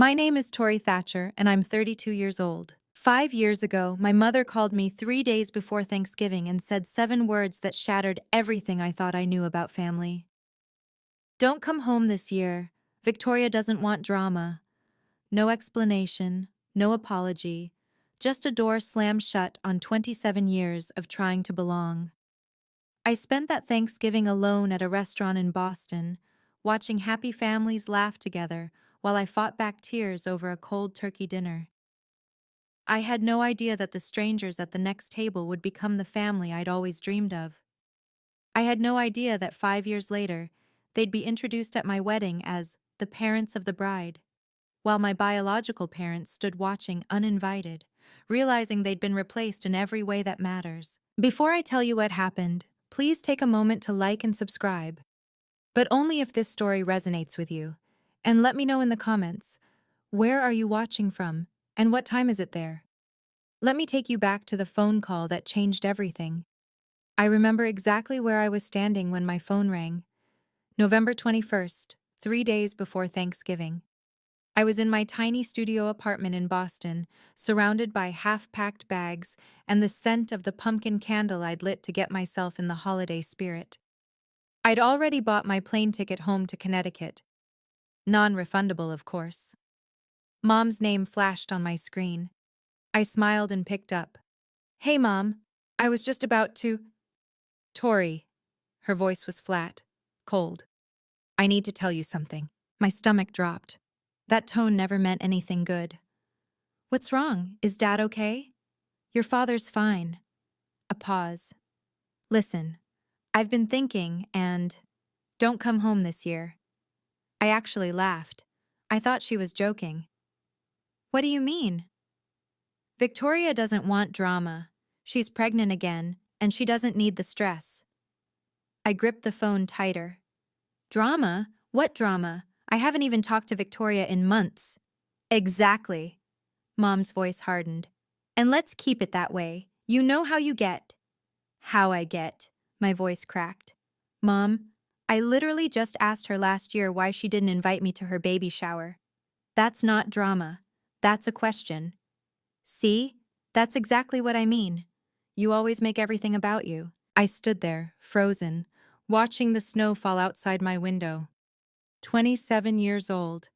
My name is Tori Thatcher, and I'm 32 years old. 5 years ago, my mother called me 3 days before Thanksgiving and said 7 words that shattered everything I thought I knew about family. Don't come home this year. Victoria doesn't want drama. No explanation, no apology, just a door slammed shut on 27 years of trying to belong. I spent that Thanksgiving alone at a restaurant in Boston, watching happy families laugh together while I fought back tears over a cold turkey dinner. I had no idea that the strangers at the next table would become the family I'd always dreamed of. I had no idea that 5 years later, they'd be introduced at my wedding as the parents of the bride, while my biological parents stood watching uninvited, realizing they'd been replaced in every way that matters. Before I tell you what happened, please take a moment to like and subscribe, but only if this story resonates with you. And let me know in the comments, where are you watching from, and what time is it there? Let me take you back to the phone call that changed everything. I remember exactly where I was standing when my phone rang. November 21st, 3 days before Thanksgiving. I was in my tiny studio apartment in Boston, surrounded by half-packed bags and the scent of the pumpkin candle I'd lit to get myself in the holiday spirit. I'd already bought my plane ticket home to Connecticut. Non-refundable, of course. Mom's name flashed on my screen. I smiled and picked up. "Hey, Mom. I was just about to—" "Tori." Her voice was flat, cold. "I need to tell you something." My stomach dropped. That tone never meant anything good. "What's wrong? Is Dad okay?" "Your father's fine." A pause. "Listen, I've been thinking, and don't come home this year." I actually laughed. I thought she was joking. "What do you mean?" "Victoria doesn't want drama. She's pregnant again, and she doesn't need the stress." I gripped the phone tighter. "Drama? What drama? I haven't even talked to Victoria in months." "Exactly." Mom's voice hardened. "And let's keep it that way. You know how you get." "How I get?" My voice cracked. "Mom, I literally just asked her last year why she didn't invite me to her baby shower. That's not drama. That's a question." "See? That's exactly what I mean. You always make everything about you." I stood there, frozen, watching the snow fall outside my window. 27 years old,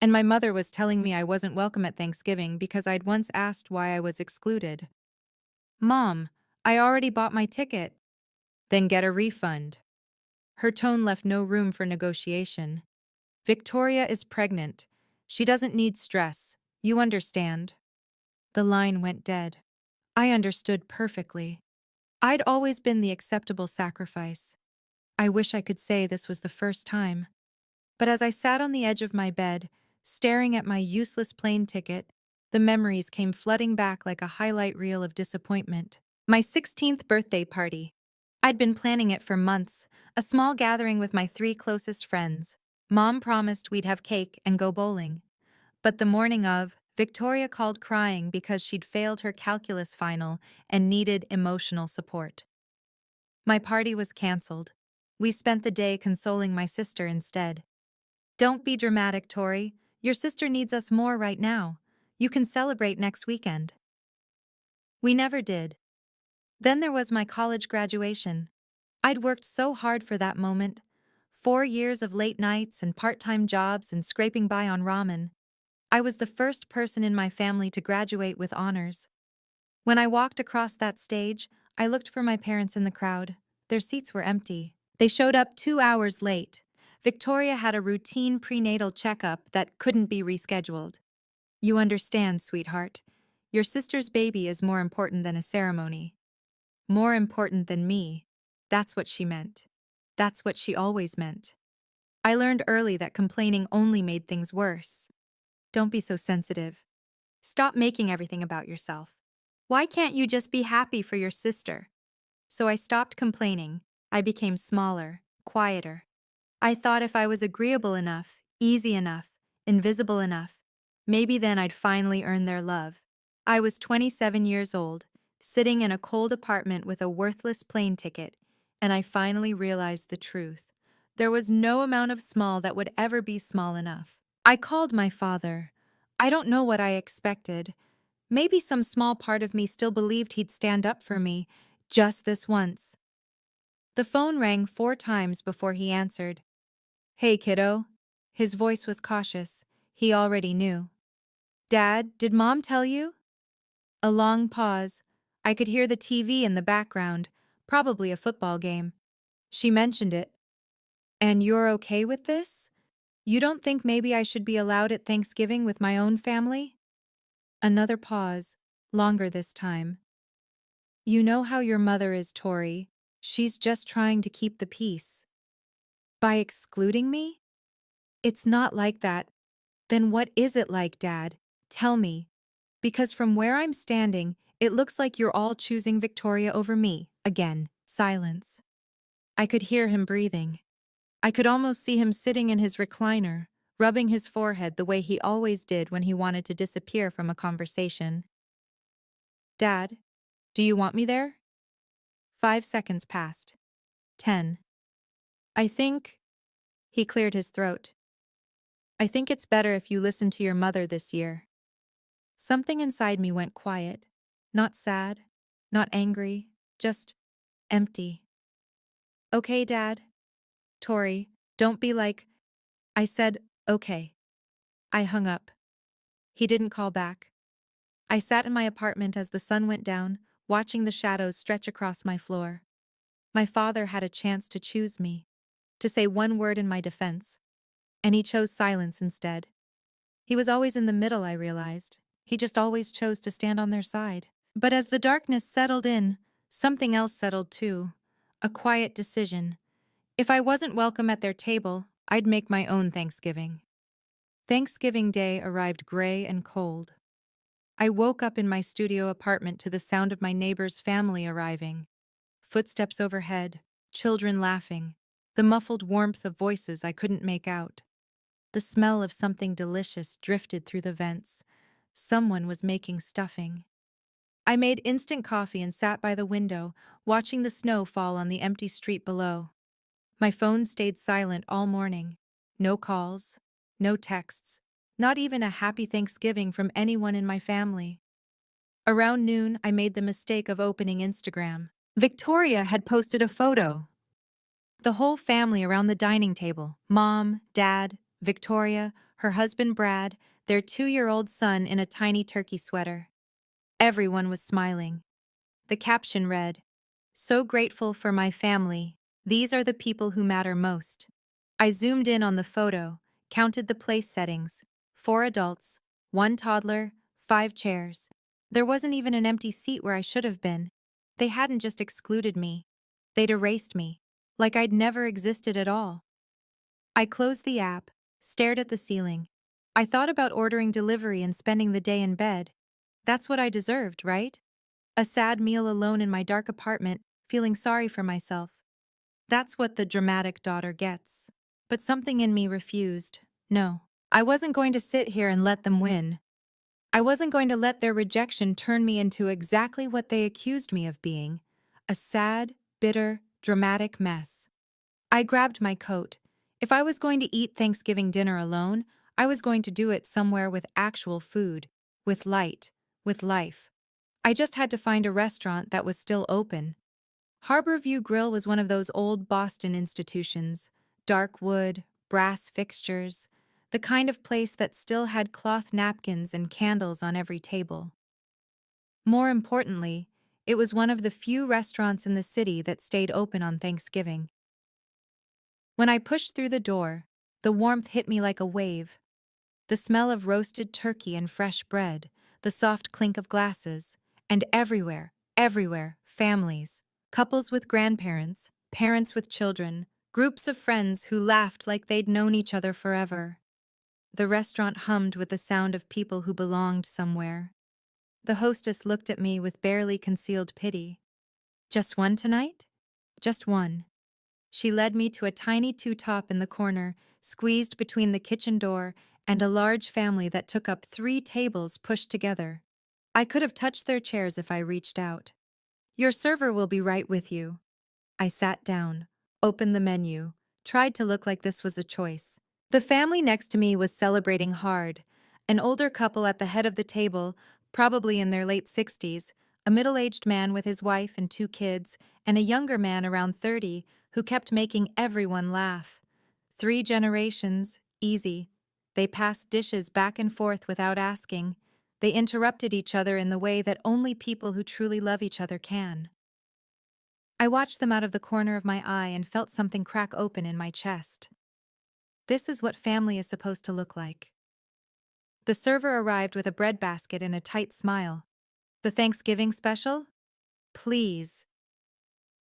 and my mother was telling me I wasn't welcome at Thanksgiving because I'd once asked why I was excluded. "Mom, I already bought my ticket." "Then get a refund." Her tone left no room for negotiation. "Victoria is pregnant. She doesn't need stress. You understand." The line went dead. I understood perfectly. I'd always been the acceptable sacrifice. I wish I could say this was the first time. But as I sat on the edge of my bed, staring at my useless plane ticket, the memories came flooding back like a highlight reel of disappointment. My 16th birthday party. I'd been planning it for months, a small gathering with my 3 closest friends. Mom promised we'd have cake and go bowling. But the morning of, Victoria called crying because she'd failed her calculus final and needed emotional support. My party was canceled. We spent the day consoling my sister instead. "Don't be dramatic, Tori. Your sister needs us more right now. You can celebrate next weekend." We never did. Then there was my college graduation. I'd worked so hard for that moment. 4 years of late nights and part-time jobs and scraping by on ramen. I was the first person in my family to graduate with honors. When I walked across that stage, I looked for my parents in the crowd. Their seats were empty. They showed up 2 hours late. Victoria had a routine prenatal checkup that couldn't be rescheduled. "You understand, sweetheart. Your sister's baby is more important than a ceremony. More important than me." That's what she meant. That's what she always meant. I learned early that complaining only made things worse. Don't be so sensitive. Stop making everything about yourself. Why can't you just be happy for your sister? So I stopped complaining. I became smaller, quieter. I thought if I was agreeable enough, easy enough, invisible enough, maybe then I'd finally earn their love. I was 27 years old, sitting in a cold apartment with a worthless plane ticket, and I finally realized the truth. There was no amount of small that would ever be small enough. I called my father. I don't know what I expected. Maybe some small part of me still believed he'd stand up for me, just this once. The phone rang 4 times before he answered. Hey, kiddo. His voice was cautious. He already knew. Dad, did Mom tell you? A long pause. I could hear the TV in the background, probably a football game. She mentioned it. And you're okay with this? You don't think maybe I should be allowed at Thanksgiving with my own family? Another pause, longer this time. You know how your mother is, Tori. She's just trying to keep the peace. By excluding me? It's not like that. Then what is it like, Dad? Tell me. Because from where I'm standing, it looks like you're all choosing Victoria over me. Again, silence. I could hear him breathing. I could almost see him sitting in his recliner, rubbing his forehead the way he always did when he wanted to disappear from a conversation. Dad, do you want me there? 5 seconds passed. 10. I think... He cleared his throat. I think it's better if you listen to your mother this year. Something inside me went quiet. Not sad, not angry, just empty. Okay, Dad. Tori, don't be like... I said, okay. I hung up. He didn't call back. I sat in my apartment as the sun went down, watching the shadows stretch across my floor. My father had a chance to choose me, to say one word in my defense, and he chose silence instead. He was always in the middle, I realized. He just always chose to stand on their side. But as the darkness settled in, something else settled too. A quiet decision. If I wasn't welcome at their table, I'd make my own Thanksgiving. Thanksgiving Day arrived gray and cold. I woke up in my studio apartment to the sound of my neighbor's family arriving. Footsteps overhead, children laughing, the muffled warmth of voices I couldn't make out. The smell of something delicious drifted through the vents. Someone was making stuffing. I made instant coffee and sat by the window, watching the snow fall on the empty street below. My phone stayed silent all morning. No calls, no texts, not even a happy Thanksgiving from anyone in my family. Around noon, I made the mistake of opening Instagram. Victoria had posted a photo. The whole family around the dining table, Mom, Dad, Victoria, her husband Brad, their 2-year-old son in a tiny turkey sweater. Everyone was smiling. The caption read, "So grateful for my family. These are the people who matter most." I zoomed in on the photo, counted the place settings. 4 adults, 1 toddler, 5 chairs. There wasn't even an empty seat where I should have been. They hadn't just excluded me. They'd erased me, like I'd never existed at all. I closed the app, stared at the ceiling. I thought about ordering delivery and spending the day in bed. That's what I deserved, right? A sad meal alone in my dark apartment, feeling sorry for myself. That's what the dramatic daughter gets. But something in me refused. No, I wasn't going to sit here and let them win. I wasn't going to let their rejection turn me into exactly what they accused me of being, a sad, bitter, dramatic mess. I grabbed my coat. If I was going to eat Thanksgiving dinner alone, I was going to do it somewhere with actual food, with light, with life. I just had to find a restaurant that was still open. Harborview Grill was one of those old Boston institutions, dark wood, brass fixtures, the kind of place that still had cloth napkins and candles on every table. More importantly, it was one of the few restaurants in the city that stayed open on Thanksgiving. When I pushed through the door, the warmth hit me like a wave. The smell of roasted turkey and fresh bread, the soft clink of glasses, and everywhere, families. Couples with grandparents, parents with children, groups of friends who laughed like they'd known each other forever. The restaurant hummed with the sound of people who belonged somewhere. The hostess looked at me with barely concealed pity. Just one tonight? Just one. She led me to a tiny two-top in the corner, squeezed between the kitchen door and a large family that took up 3 tables pushed together. I could have touched their chairs if I reached out. Your server will be right with you. I sat down, opened the menu, tried to look like this was a choice. The family next to me was celebrating hard, An older couple at the head of the table, probably in their late 60s, a middle-aged man with his wife and 2 kids, and a younger man around 30 who kept making everyone laugh. 3 generations, easy. They passed dishes back and forth without asking. They interrupted each other in the way that only people who truly love each other can. I watched them out of the corner of my eye and felt something crack open in my chest. This is what family is supposed to look like. The server arrived with a bread basket and a tight smile. The Thanksgiving special? Please.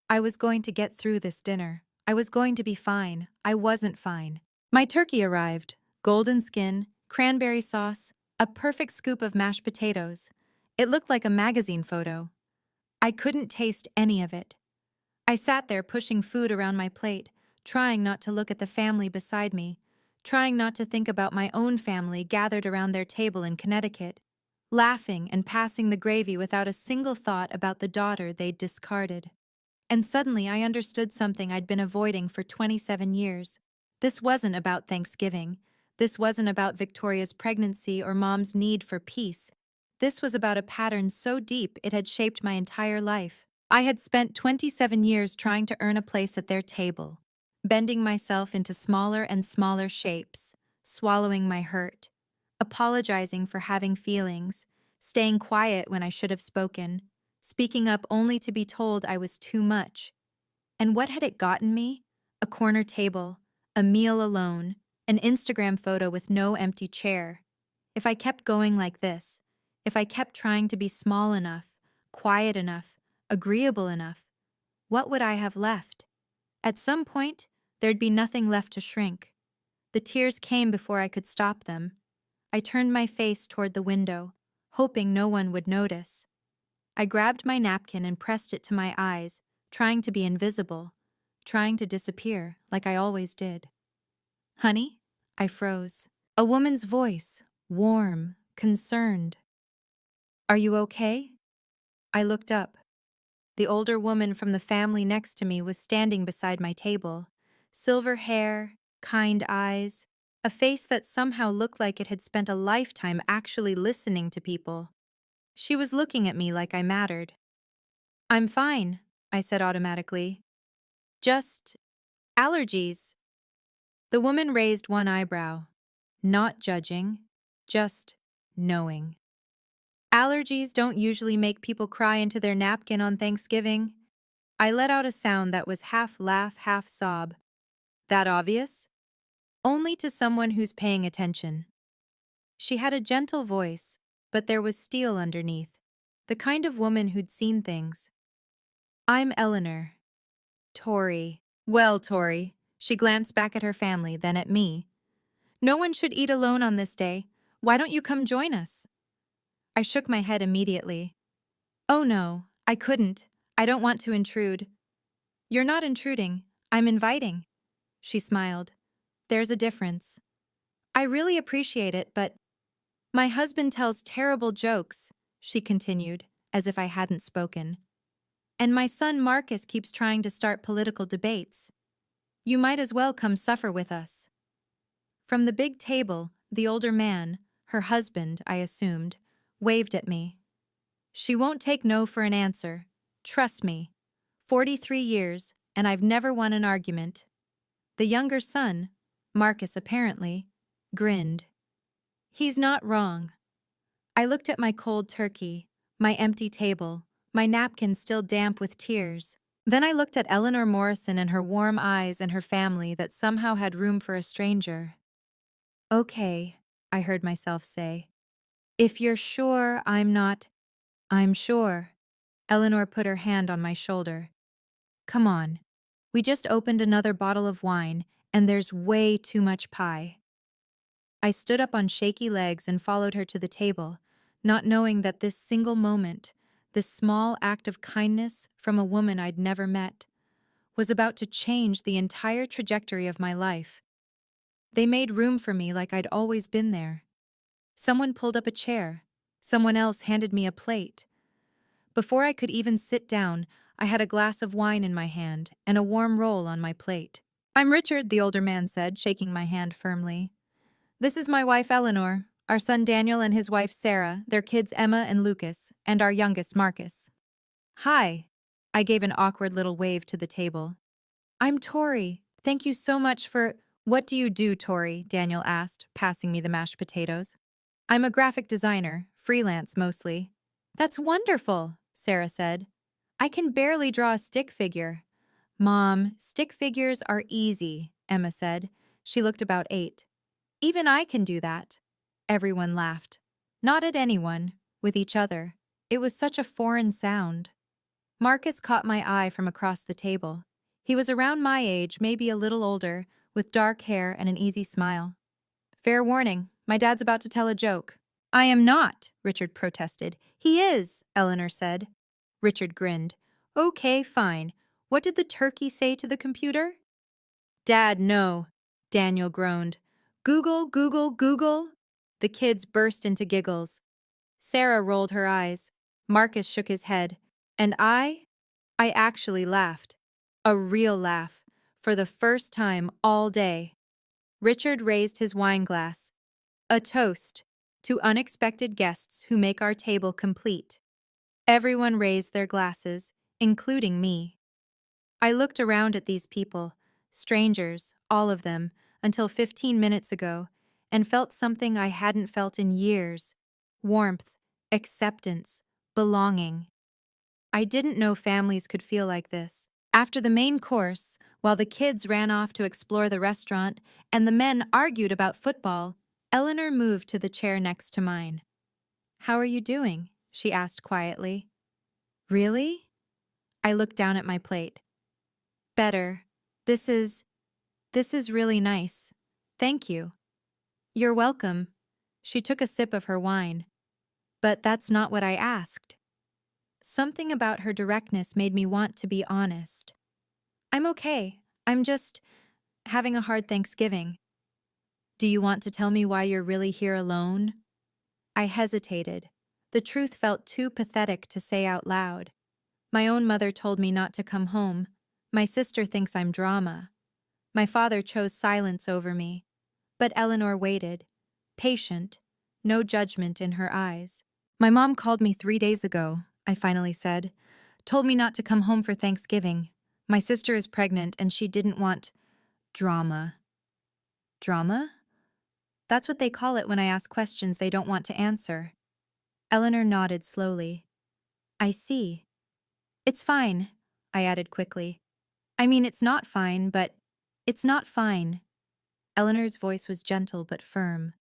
I was going to get through this dinner. I was going to be fine. I wasn't fine. My turkey arrived. Golden skin, cranberry sauce, a perfect scoop of mashed potatoes. It looked like a magazine photo. I couldn't taste any of it. I sat there pushing food around my plate, trying not to look at the family beside me, trying not to think about my own family gathered around their table in Connecticut, laughing and passing the gravy without a single thought about the daughter they'd discarded. And suddenly I understood something I'd been avoiding for 27 years. This wasn't about Thanksgiving. This wasn't about Victoria's pregnancy or Mom's need for peace. This was about a pattern so deep it had shaped my entire life. I had spent 27 years trying to earn a place at their table, bending myself into smaller and smaller shapes, swallowing my hurt, apologizing for having feelings, staying quiet when I should have spoken, speaking up only to be told I was too much. And what had it gotten me? A corner table, a meal alone, an Instagram photo with no empty chair. If I kept going like this, if I kept trying to be small enough, quiet enough, agreeable enough, what would I have left? At some point, there'd be nothing left to shrink. The tears came before I could stop them. I turned my face toward the window, hoping no one would notice. I grabbed my napkin and pressed it to my eyes, trying to be invisible, trying to disappear like I always did. Honey? I froze. A woman's voice, warm, concerned. Are you okay? I looked up. The older woman from the family next to me was standing beside my table. Silver hair, kind eyes, a face that somehow looked like it had spent a lifetime actually listening to people. She was looking at me like I mattered. I'm fine, I said automatically. Just allergies. The woman raised one eyebrow, not judging, just knowing. Allergies don't usually make people cry into their napkin on Thanksgiving. I let out a sound that was half laugh, half sob. That obvious? Only to someone who's paying attention. She had a gentle voice, but there was steel underneath, the kind of woman who'd seen things. I'm Eleanor. Tori. Well, Tori. She glanced back at her family, then at me. No one should eat alone on this day. Why don't you come join us? I shook my head immediately. Oh no, I couldn't. I don't want to intrude. You're not intruding. I'm inviting. She smiled. There's a difference. I really appreciate it, but my husband tells terrible jokes, she continued, as if I hadn't spoken. And my son Marcus keeps trying to start political debates. You might as well come suffer with us. From the big table, the older man, her husband, I assumed, waved at me. She won't take no for an answer. Trust me. 43 years, and I've never won an argument. The younger son, Marcus apparently, grinned. He's not wrong. I looked at my cold turkey, my empty table, my napkin still damp with tears. Then I looked at Eleanor Morrison and her warm eyes and her family that somehow had room for a stranger. Okay, I heard myself say. If you're sure I'm not... I'm sure. Eleanor put her hand on my shoulder. Come on. We just opened another bottle of wine, and there's way too much pie. I stood up on shaky legs and followed her to the table, not knowing that this single moment, this small act of kindness from a woman I'd never met, was about to change the entire trajectory of my life. They made room for me like I'd always been there. Someone pulled up a chair. Someone else handed me a plate. Before I could even sit down, I had a glass of wine in my hand and a warm roll on my plate. I'm Richard, the older man said, shaking my hand firmly. This is my wife, Eleanor. Our son Daniel and his wife Sarah, their kids Emma and Lucas, and our youngest Marcus. Hi. I gave an awkward little wave to the table. I'm Tori. Thank you so much for— What do you do, Tori? Daniel asked, passing me the mashed potatoes. I'm a graphic designer, freelance mostly. That's wonderful, Sarah said. I can barely draw a stick figure. Mom, stick figures are easy, Emma said. She looked about 8. Even I can do that. Everyone laughed. Not at anyone, with each other. It was such a foreign sound. Marcus caught my eye from across the table. He was around my age, maybe a little older, with dark hair and an easy smile. Fair warning, my dad's about to tell a joke. I am not, Richard protested. He is, Eleanor said. Richard grinned. Okay, fine. What did the turkey say to the computer? Dad, no, Daniel groaned. Google, Google, Google. The kids burst into giggles. Sarah rolled her eyes. Marcus shook his head. And I actually laughed. A real laugh. For the first time all day. Richard raised his wine glass. A toast to unexpected guests who make our table complete. Everyone raised their glasses, including me. I looked around at these people, strangers, all of them, until 15 minutes ago, and felt something I hadn't felt in years. Warmth, acceptance, belonging. I didn't know families could feel like this. After the main course, while the kids ran off to explore the restaurant and the men argued about football, Eleanor moved to the chair next to mine. How are you doing? She asked quietly. Really? I looked down at my plate. Better. This is really nice. Thank you. You're welcome. She took a sip of her wine. But that's not what I asked. Something about her directness made me want to be honest. I'm okay. I'm just having a hard Thanksgiving. Do you want to tell me why you're really here alone? I hesitated. The truth felt too pathetic to say out loud. My own mother told me not to come home. My sister thinks I'm drama. My father chose silence over me. But Eleanor waited, patient, no judgment in her eyes. My mom called me 3 days ago, I finally said. Told me not to come home for Thanksgiving. My sister is pregnant and she didn't want drama. Drama? That's what they call it when I ask questions they don't want to answer. Eleanor nodded slowly. I see. It's fine, I added quickly. I mean, it's not fine, but it's not fine. Eleanor's voice was gentle but firm.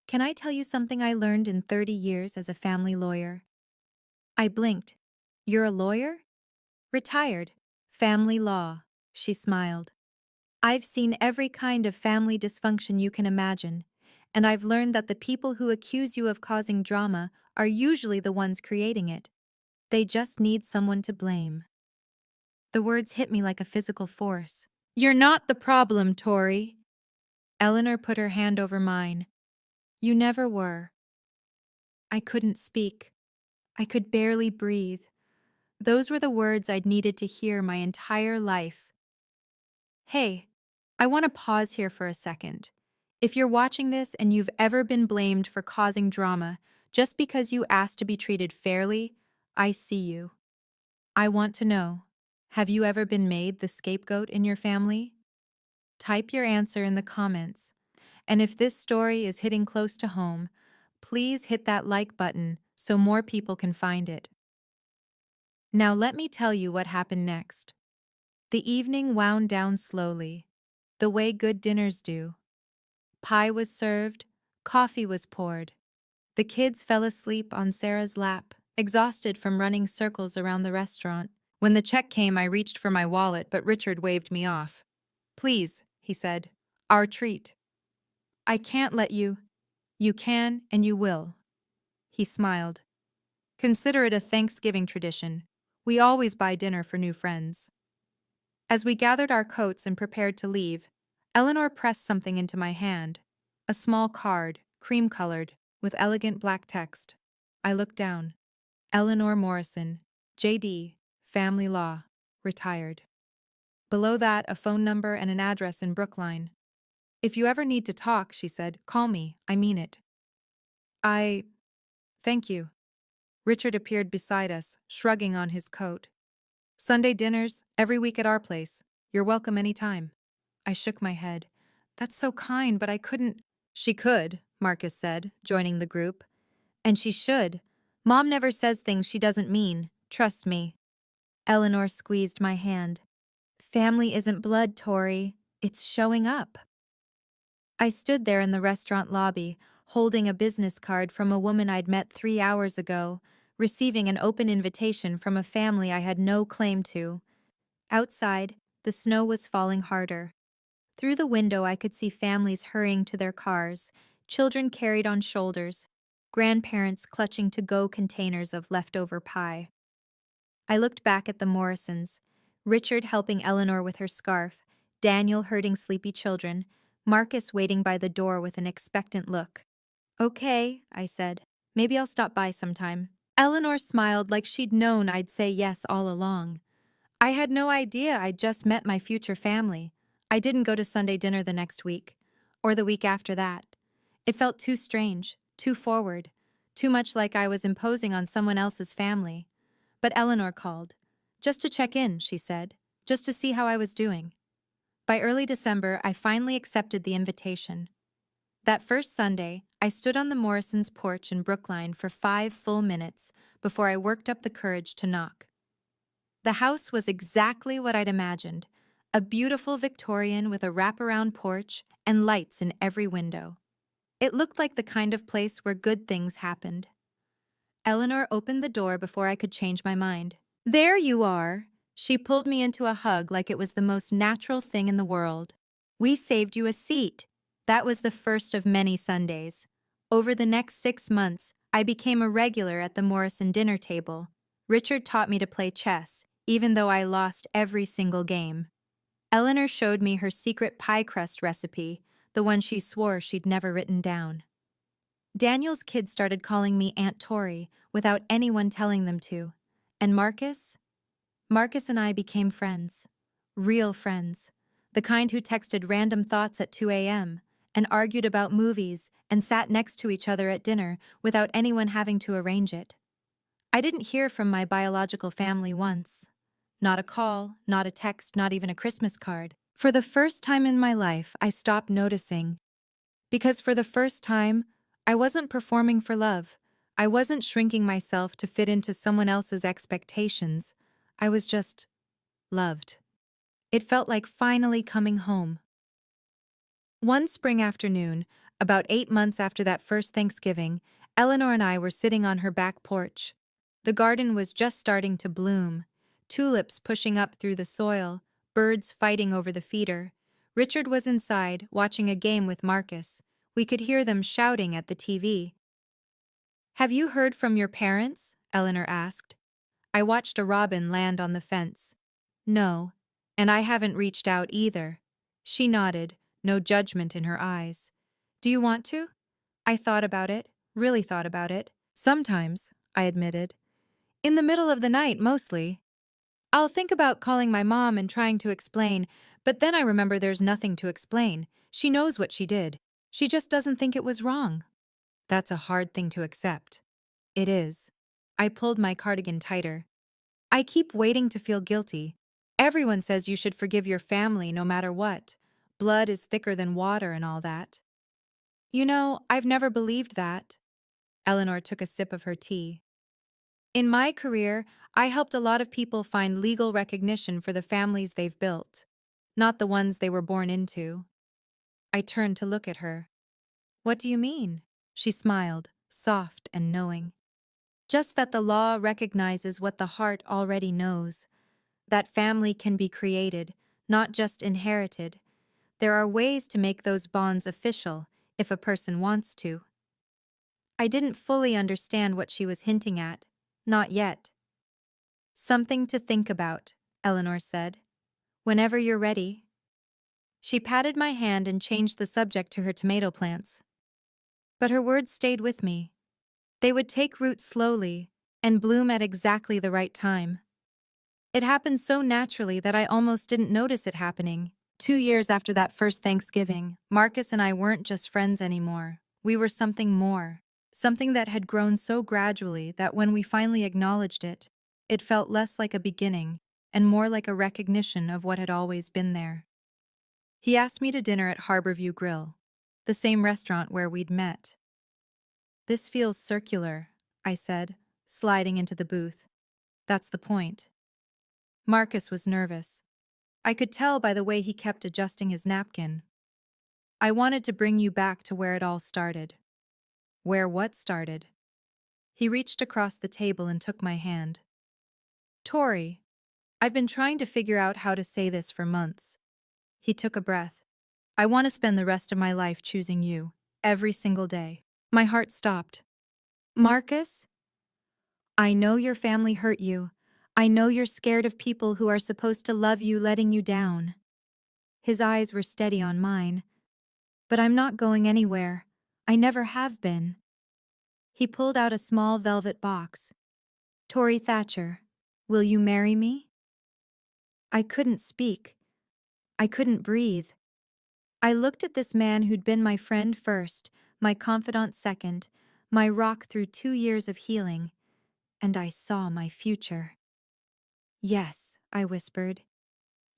Can I tell you something I learned in 30 years as a family lawyer? I blinked. You're a lawyer? Retired. Family law, she smiled. I've seen every kind of family dysfunction you can imagine, and I've learned that the people who accuse you of causing drama are usually the ones creating it. They just need someone to blame. The words hit me like a physical force. You're not the problem, Tori. Eleanor put her hand over mine. You never were. I couldn't speak. I could barely breathe. Those were the words I'd needed to hear my entire life. Hey, I want to pause here for a second. If you're watching this and you've ever been blamed for causing drama just because you asked to be treated fairly, I see you. I want to know, have you ever been made the scapegoat in your family? Type your answer in the comments. And if this story is hitting close to home, please hit that like button so more people can find it. Now let me tell you what happened next. The evening wound down slowly, the way good dinners do. Pie was served, coffee was poured. The kids fell asleep on Sarah's lap, exhausted from running circles around the restaurant. When the check came, I reached for my wallet, but Richard waved me off. Please, he said, our treat. I can't let you. You can and you will. He smiled. Consider it a Thanksgiving tradition. We always buy dinner for new friends. As we gathered our coats and prepared to leave, Eleanor pressed something into my hand. A small card, cream-colored, with elegant black text. I looked down. Eleanor Morrison, J.D., Family Law, retired. Below that, a phone number and an address in Brookline. If you ever need to talk, she said, call me, I mean it. Thank you. Richard appeared beside us, shrugging on his coat. Sunday dinners, every week at our place. You're welcome any time. I shook my head. That's so kind, but I couldn't. She could, Marcus said, joining the group. And she should. Mom never says things she doesn't mean. Trust me. Eleanor squeezed my hand. Family isn't blood, Tori. It's showing up. I stood there in the restaurant lobby, holding a business card from a woman I'd met 3 hours ago, receiving an open invitation from a family I had no claim to. Outside, the snow was falling harder. Through the window, I could see families hurrying to their cars, children carried on shoulders, grandparents clutching to-go containers of leftover pie. I looked back at the Morrisons, Richard helping Eleanor with her scarf, Daniel herding sleepy children, Marcus waiting by the door with an expectant look. Okay, I said. Maybe I'll stop by sometime. Eleanor smiled like she'd known I'd say yes all along. I had no idea I'd just met my future family. I didn't go to Sunday dinner the next week, or the week after that. It felt too strange, too forward, too much like I was imposing on someone else's family. But Eleanor called. Just to check in, she said, just to see how I was doing. By early December, I finally accepted the invitation. That first Sunday, I stood on the Morrisons' porch in Brookline for 5 full minutes before I worked up the courage to knock. The house was exactly what I'd imagined, a beautiful Victorian with a wraparound porch and lights in every window. It looked like the kind of place where good things happened. Eleanor opened the door before I could change my mind. There you are. She pulled me into a hug like it was the most natural thing in the world. We saved you a seat. That was the first of many Sundays. Over the next 6 months, I became a regular at the Morrison dinner table. Richard taught me to play chess, even though I lost every single game. Eleanor showed me her secret pie crust recipe, the one she swore she'd never written down. Daniel's kids started calling me Aunt Tori without anyone telling them to. And Marcus? Marcus and I became friends. Real friends. The kind who texted random thoughts at 2 a.m. and argued about movies and sat next to each other at dinner without anyone having to arrange it. I didn't hear from my biological family once. Not a call, not a text, not even a Christmas card. For the first time in my life, I stopped noticing. Because for the first time, I wasn't performing for love. I wasn't shrinking myself to fit into someone else's expectations. I was just loved. It felt like finally coming home. One spring afternoon, about 8 months after that first Thanksgiving, Eleanor and I were sitting on her back porch. The garden was just starting to bloom, tulips pushing up through the soil, birds fighting over the feeder. Richard was inside, watching a game with Marcus. We could hear them shouting at the TV. Have you heard from your parents? Eleanor asked. I watched a robin land on the fence. No, and I haven't reached out either. She nodded, no judgment in her eyes. Do you want to? I thought about it, really thought about it. Sometimes, I admitted. In the middle of the night, mostly. I'll think about calling my mom and trying to explain, but then I remember there's nothing to explain. She knows what she did. She just doesn't think it was wrong. That's a hard thing to accept. It is. I pulled my cardigan tighter. I keep waiting to feel guilty. Everyone says you should forgive your family no matter what. Blood is thicker than water and all that. You know, I've never believed that. Eleanor took a sip of her tea. In my career, I helped a lot of people find legal recognition for the families they've built, not the ones they were born into. I turned to look at her. What do you mean? She smiled, soft and knowing. Just that the law recognizes what the heart already knows. That family can be created, not just inherited. There are ways to make those bonds official, if a person wants to. I didn't fully understand what she was hinting at. Not yet. Something to think about, Eleanor said. Whenever you're ready. She patted my hand and changed the subject to her tomato plants. But her words stayed with me. They would take root slowly and bloom at exactly the right time. It happened so naturally that I almost didn't notice it happening. 2 years after that first Thanksgiving, Marcus and I weren't just friends anymore. We were something more. something that had grown so gradually that when we finally acknowledged it, it felt less like a beginning and more like a recognition of what had always been there. He asked me to dinner at Harborview Grill, the same restaurant where we'd met. "This feels circular," I said, sliding into the booth. "That's the point." Marcus was nervous. I could tell by the way he kept adjusting his napkin. "I wanted to bring you back to where it all started." "Where what started?" He reached across the table and took my hand. "Tori, I've been trying to figure out how to say this for months." He took a breath. "I want to spend the rest of my life choosing you, every single day." My heart stopped. "Marcus? I know your family hurt you. I know you're scared of people who are supposed to love you letting you down." His eyes were steady on mine. "But I'm not going anywhere. I never have been." He pulled out a small velvet box. "Tori Thatcher, will you marry me?" I couldn't speak. I couldn't breathe. I looked at this man who'd been my friend first, my confidant second, my rock through 2 years of healing, and I saw my future. "Yes," I whispered.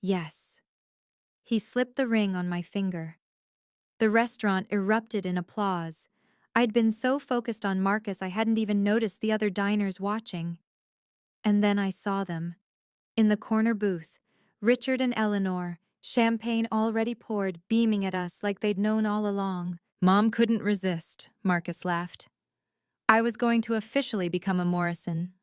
"Yes." He slipped the ring on my finger. The restaurant erupted in applause. I'd been so focused on Marcus I hadn't even noticed the other diners watching. And then I saw them. In the corner booth, Richard and Eleanor, champagne already poured, beaming at us like they'd known all along. "Mom couldn't resist," Marcus laughed. I was going to officially become a Morrison.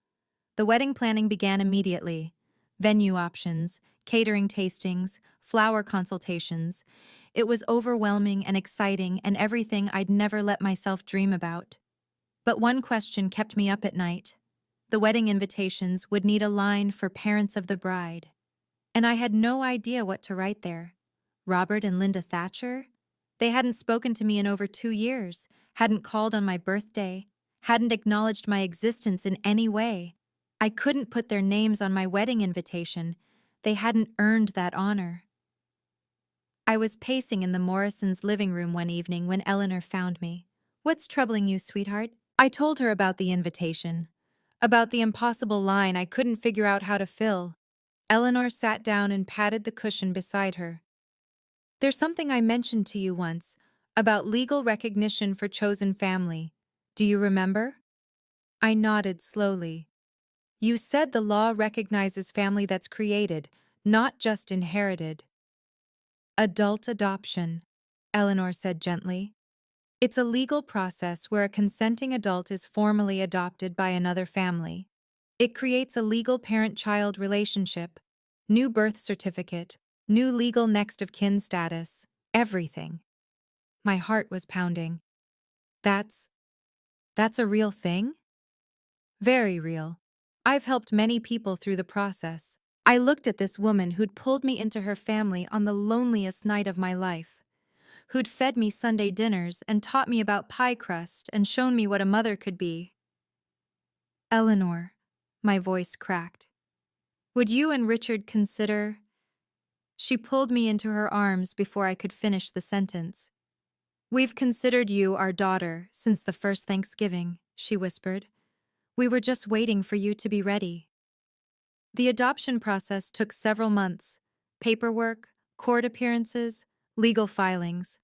The wedding planning began immediately. Venue options, catering tastings, flower consultations. It was overwhelming and exciting and everything I'd never let myself dream about. But one question kept me up at night. The wedding invitations would need a line for parents of the bride. And I had no idea what to write there. Robert and Linda Thatcher? They hadn't spoken to me in over 2 years, hadn't called on my birthday, hadn't acknowledged my existence in any way. I couldn't put their names on my wedding invitation. They hadn't earned that honor. I was pacing in the Morrisons' living room one evening when Eleanor found me. "What's troubling you, sweetheart?" I told her about the invitation, about the impossible line I couldn't figure out how to fill. Eleanor sat down and patted the cushion beside her. "There's something I mentioned to you once, about legal recognition for chosen family. Do you remember?" I nodded slowly. "You said the law recognizes family that's created, not just inherited." "Adult adoption," Eleanor said gently. "It's a legal process where a consenting adult is formally adopted by another family. It creates a legal parent-child relationship, new birth certificate, new legal next of kin status, everything." My heart was pounding. That's a real thing?" "Very real. I've helped many people through the process." I looked at this woman who'd pulled me into her family on the loneliest night of my life, who'd fed me Sunday dinners and taught me about pie crust and shown me what a mother could be. "Eleanor," my voice cracked, "would you and Richard consider—" She pulled me into her arms before I could finish the sentence. "We've considered you our daughter since the first Thanksgiving," she whispered. "We were just waiting for you to be ready." The adoption process took several months. Paperwork, court appearances, legal filings.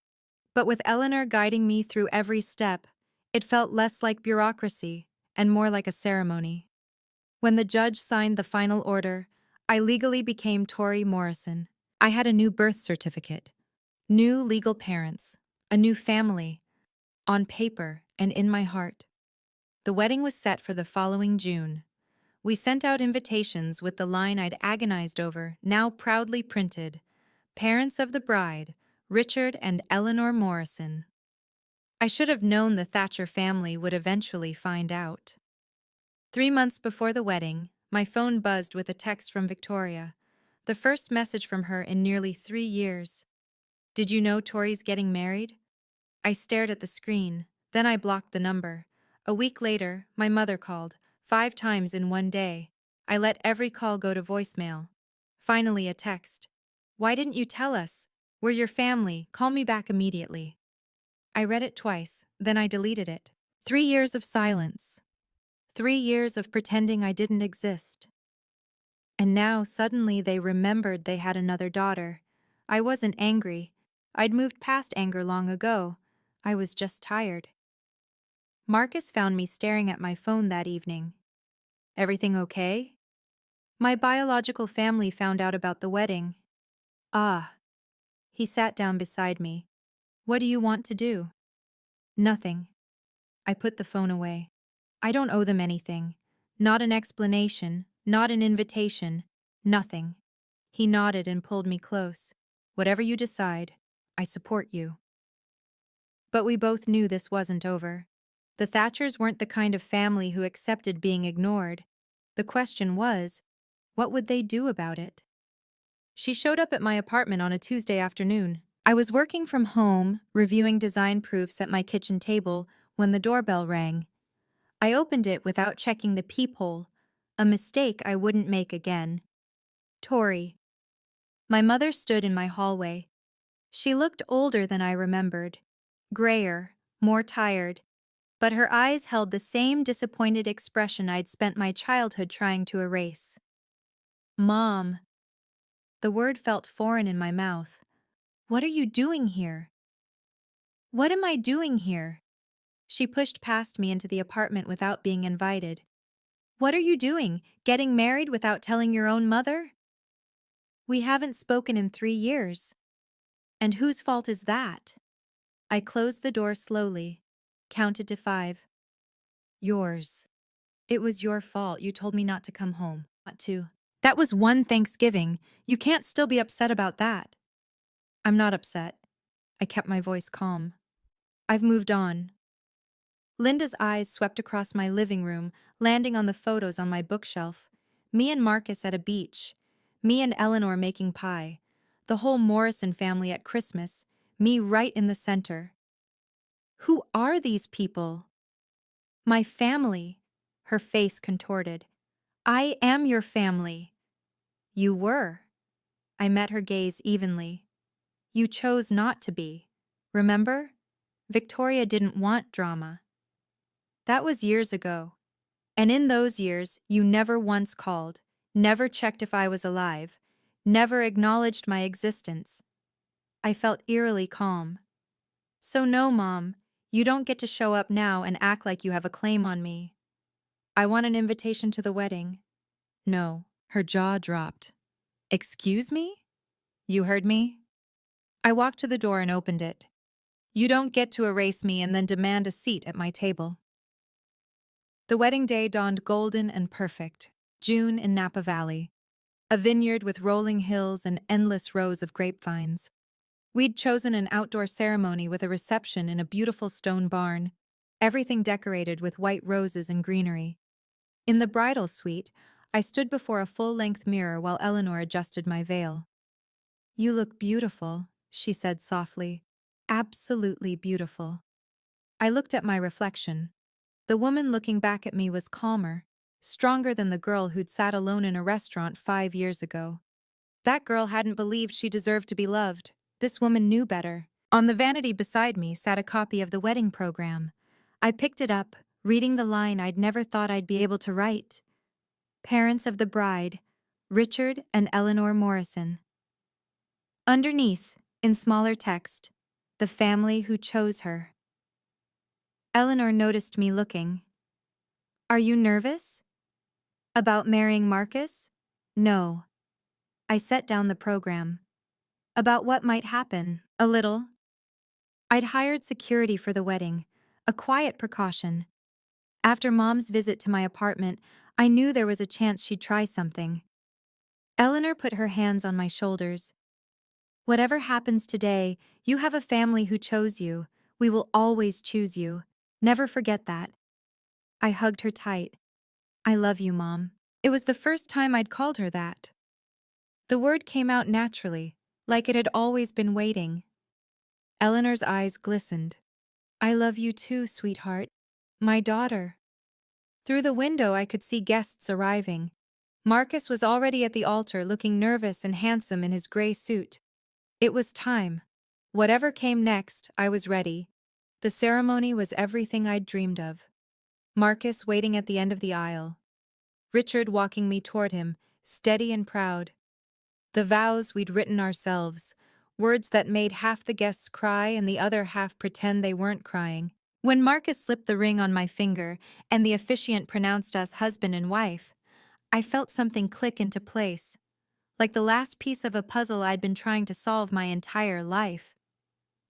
But with Eleanor guiding me through every step, it felt less like bureaucracy and more like a ceremony. When the judge signed the final order, I legally became Tori Morrison. I had a new birth certificate, new legal parents, a new family, on paper and in my heart. The wedding was set for the following June. We sent out invitations with the line I'd agonized over, now proudly printed: "Parents of the bride, Richard and Eleanor Morrison." I should have known the Thatcher family would eventually find out. 3 months before the wedding, my phone buzzed with a text from Victoria, the first message from her in nearly 3 years. "Did you know Tori's getting married?" I stared at the screen, then I blocked the number. A week later, my mother called, 5 times in one day. I let every call go to voicemail. Finally, a text. "Why didn't you tell us? We're your family. Call me back immediately." I read it twice, then I deleted it. 3 years of silence. 3 years of pretending I didn't exist. And now suddenly they remembered they had another daughter. I wasn't angry. I'd moved past anger long ago. I was just tired. Marcus found me staring at my phone that evening. Everything okay? My biological family found out about the wedding. Ah. He sat down beside me. What do you want to do? Nothing. I put the phone away. I don't owe them anything. Not an explanation, not an invitation, nothing. He nodded and pulled me close. Whatever you decide, I support you. But we both knew this wasn't over. The Thatchers weren't the kind of family who accepted being ignored. The question was, what would they do about it? She showed up at my apartment on a Tuesday afternoon. I was working from home, reviewing design proofs at my kitchen table, when the doorbell rang. I opened it without checking the peephole, a mistake I wouldn't make again. Tori. My mother stood in my hallway. She looked older than I remembered, grayer, more tired, but her eyes held the same disappointed expression I'd spent my childhood trying to erase. Mom. The word felt foreign in my mouth. What are you doing here? What am I doing here? She pushed past me into the apartment without being invited. What are you doing? Getting married without telling your own mother? We haven't spoken in 3 years. And whose fault is that? I closed the door slowly, counted to 5. Yours. It was your fault. You told me not to come home. Not to. That was one Thanksgiving. You can't still be upset about that. I'm not upset. I kept my voice calm. I've moved on. Linda's eyes swept across my living room, landing on the photos on my bookshelf. Me and Marcus at a beach. Me and Eleanor making pie. The whole Morrison family at Christmas. Me right in the center. Who are these people? My family. Her face contorted. I am your family. You were. I met her gaze evenly. You chose not to be. Remember? Victoria didn't want drama. That was years ago. And in those years, you never once called, never checked if I was alive, never acknowledged my existence. I felt eerily calm. So no, Mom, you don't get to show up now and act like you have a claim on me. I want an invitation to the wedding. No. Her jaw dropped. Excuse me? You heard me? I walked to the door and opened it. You don't get to erase me and then demand a seat at my table. The wedding day dawned golden and perfect. June in Napa Valley. A vineyard with rolling hills and endless rows of grapevines. We'd chosen an outdoor ceremony with a reception in a beautiful stone barn, everything decorated with white roses and greenery. In the bridal suite, I stood before a full-length mirror while Eleanor adjusted my veil. You look beautiful, she said softly. Absolutely beautiful. I looked at my reflection. The woman looking back at me was calmer, stronger than the girl who'd sat alone in a restaurant 5 years ago. That girl hadn't believed she deserved to be loved. This woman knew better. On the vanity beside me sat a copy of the wedding program. I picked it up, reading the line I'd never thought I'd be able to write. Parents of the bride, Richard and Eleanor Morrison. Underneath, in smaller text, the family who chose her. Eleanor noticed me looking. Are you nervous? About marrying Marcus? No. I set down the program. About what might happen, a little. I'd hired security for the wedding, a quiet precaution. After Mom's visit to my apartment, I knew there was a chance she'd try something. Eleanor put her hands on my shoulders. Whatever happens today, you have a family who chose you. We will always choose you. Never forget that. I hugged her tight. I love you, Mom. It was the first time I'd called her that. The word came out naturally, like it had always been waiting. Eleanor's eyes glistened. I love you too, sweetheart. My daughter. Through the window I could see guests arriving. Marcus was already at the altar looking nervous and handsome in his gray suit. It was time. Whatever came next, I was ready. The ceremony was everything I'd dreamed of. Marcus waiting at the end of the aisle. Richard walking me toward him, steady and proud. The vows we'd written ourselves, words that made half the guests cry and the other half pretend they weren't crying. When Marcus slipped the ring on my finger and the officiant pronounced us husband and wife, I felt something click into place, like the last piece of a puzzle I'd been trying to solve my entire life.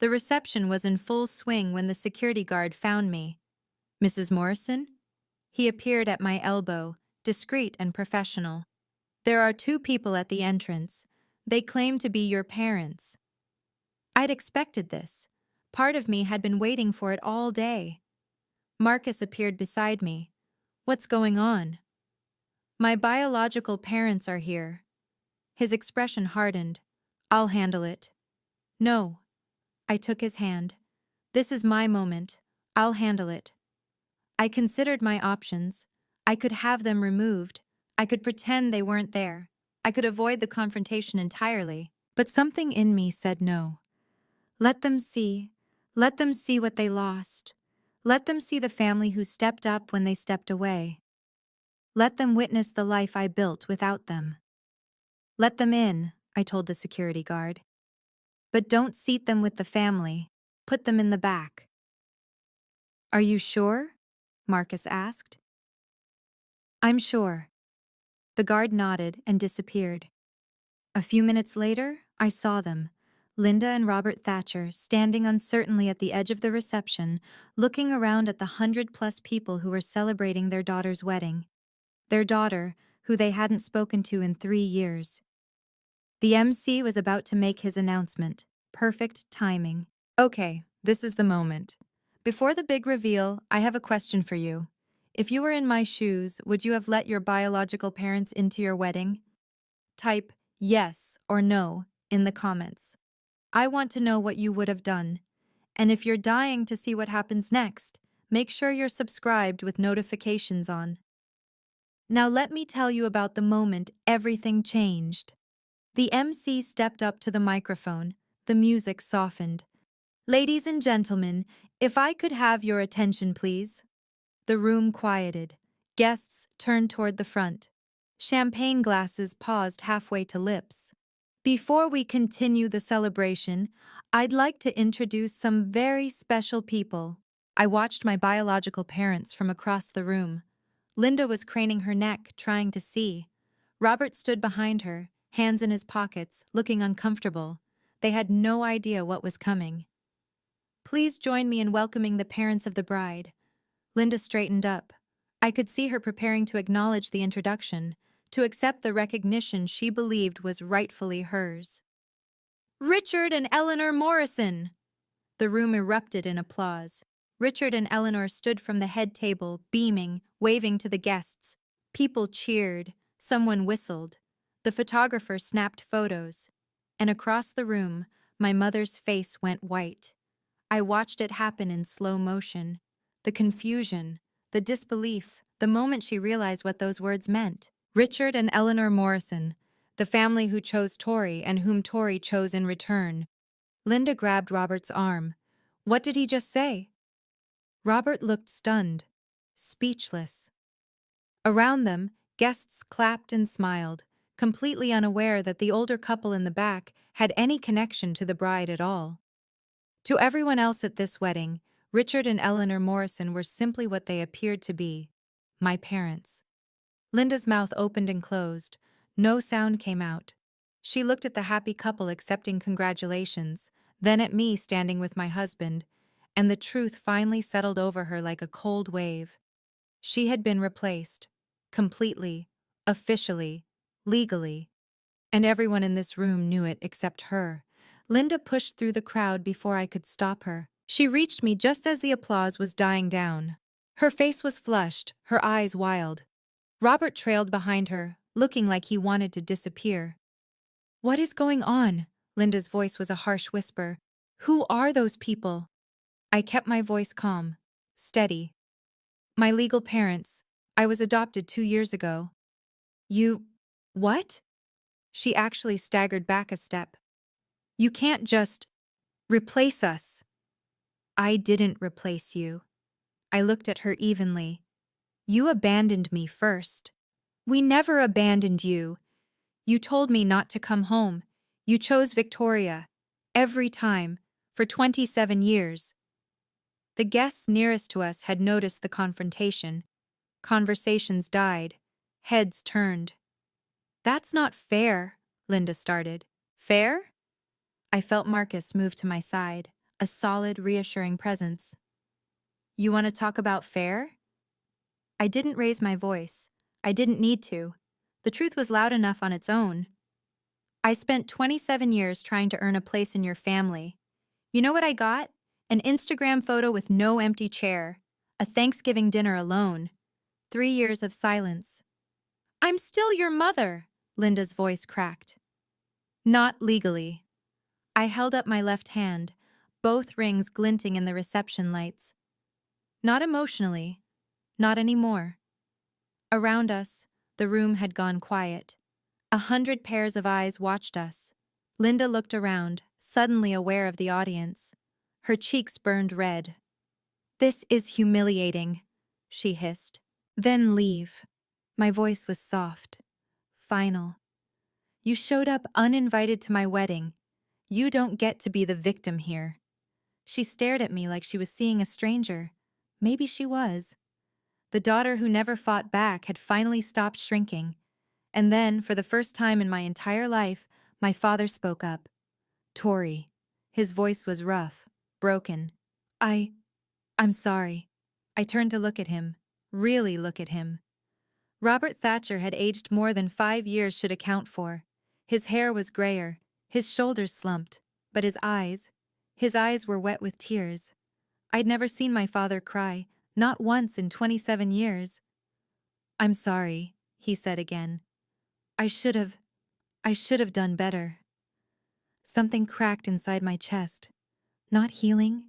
The reception was in full swing when the security guard found me. "Mrs. Morrison?" He appeared at my elbow, discreet and professional. "There are two people at the entrance. They claim to be your parents." I'd expected this. Part of me had been waiting for it all day. Marcus appeared beside me. "What's going on?" "My biological parents are here." His expression hardened. "I'll handle it." "No." I took his hand. "This is my moment. I'll handle it." I considered my options. I could have them removed. I could pretend they weren't there. I could avoid the confrontation entirely. But something in me said no. Let them see. Let them see what they lost. Let them see the family who stepped up when they stepped away. Let them witness the life I built without them. "Let them in," I told the security guard. "But don't seat them with the family. Put them in the back." "Are you sure?" Marcus asked. "I'm sure." The guard nodded and disappeared. A few minutes later, I saw them, Linda and Robert Thatcher, standing uncertainly at the edge of the reception, looking around at the 100+ people who were celebrating their daughter's wedding. Their daughter, who they hadn't spoken to in 3 years. The MC was about to make his announcement. Perfect timing. "Okay, this is the moment. Before the big reveal, I have a question for you. If you were in my shoes, would you have let your biological parents into your wedding?" Type yes or no in the comments. I want to know what you would have done. And if you're dying to see what happens next, make sure you're subscribed with notifications on. Now let me tell you about the moment everything changed. The MC stepped up to the microphone. The music softened. "Ladies and gentlemen, if I could have your attention, please." The room quieted. Guests turned toward the front. Champagne glasses paused halfway to lips. "Before we continue the celebration, I'd like to introduce some very special people." I watched my biological parents from across the room. Linda was craning her neck, trying to see. Robert stood behind her, hands in his pockets, looking uncomfortable. They had no idea what was coming. "Please join me in welcoming the parents of the bride." Linda straightened up. I could see her preparing to acknowledge the introduction, to accept the recognition she believed was rightfully hers. "Richard and Eleanor Morrison!" The room erupted in applause. Richard and Eleanor stood from the head table, beaming, waving to the guests. People cheered. Someone whistled. The photographer snapped photos. And across the room, my mother's face went white. I watched it happen in slow motion. The confusion, the disbelief, the moment she realized what those words meant. Richard and Eleanor Morrison, the family who chose Tori and whom Tori chose in return. Linda grabbed Robert's arm. "What did he just say?" Robert looked stunned, speechless. Around them, guests clapped and smiled, completely unaware that the older couple in the back had any connection to the bride at all. To everyone else at this wedding, Richard and Eleanor Morrison were simply what they appeared to be: my parents. Linda's mouth opened and closed. No sound came out. She looked at the happy couple accepting congratulations, then at me standing with my husband, and the truth finally settled over her like a cold wave. She had been replaced. Completely. Officially. Legally. And everyone in this room knew it except her. Linda pushed through the crowd before I could stop her. She reached me just as the applause was dying down. Her face was flushed, her eyes wild. Robert trailed behind her, looking like he wanted to disappear. "What is going on?" Linda's voice was a harsh whisper. "Who are those people?" I kept my voice calm, steady. "My legal parents. I was adopted 2 years ago." "You... what?" She actually staggered back a step. "You can't just replace us." I didn't replace you. I looked at her evenly. You abandoned me first. We never abandoned you. You told me not to come home. You chose Victoria. Every time. For 27 years. The guests nearest to us had noticed the confrontation. Conversations died. Heads turned. That's not fair, Linda started. Fair? I felt Marcus move to my side, a solid, reassuring presence. You want to talk about fair? I didn't raise my voice. I didn't need to. The truth was loud enough on its own. I spent 27 years trying to earn a place in your family. You know what I got? An Instagram photo with no empty chair. A Thanksgiving dinner alone. 3 years of silence. I'm still your mother, Linda's voice cracked. Not legally. I held up my left hand, both rings glinting in the reception lights. Not emotionally. Not anymore. Around us, the room had gone quiet. 100 pairs of eyes watched us. Linda looked around, suddenly aware of the audience. Her cheeks burned red. This is humiliating, she hissed. Then leave. My voice was soft. Final. You showed up uninvited to my wedding. You don't get to be the victim here. She stared at me like she was seeing a stranger. Maybe she was. The daughter who never fought back had finally stopped shrinking. And then, for the first time in my entire life, my father spoke up. Tori. His voice was rough, broken. I'm sorry. I turned to look at him. Really look at him. Robert Thatcher had aged more than 5 years should account for. His hair was grayer, his shoulders slumped, but his eyes were wet with tears. I'd never seen my father cry, not once in 27 years. I'm sorry, he said again. I should have done better. Something cracked inside my chest. Not healing,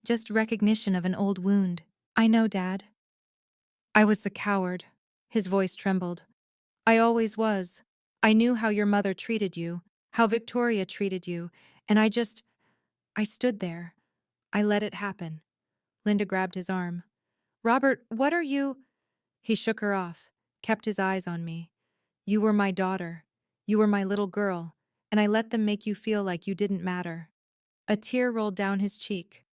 just recognition of an old wound. I know, Dad. I was a coward. His voice trembled. I always was. I knew how your mother treated you, how Victoria treated you, and I stood there. I let it happen. Linda grabbed his arm. Robert, what are you? He shook her off, kept his eyes on me. You were my daughter. You were my little girl, and I let them make you feel like you didn't matter. A tear rolled down his cheek.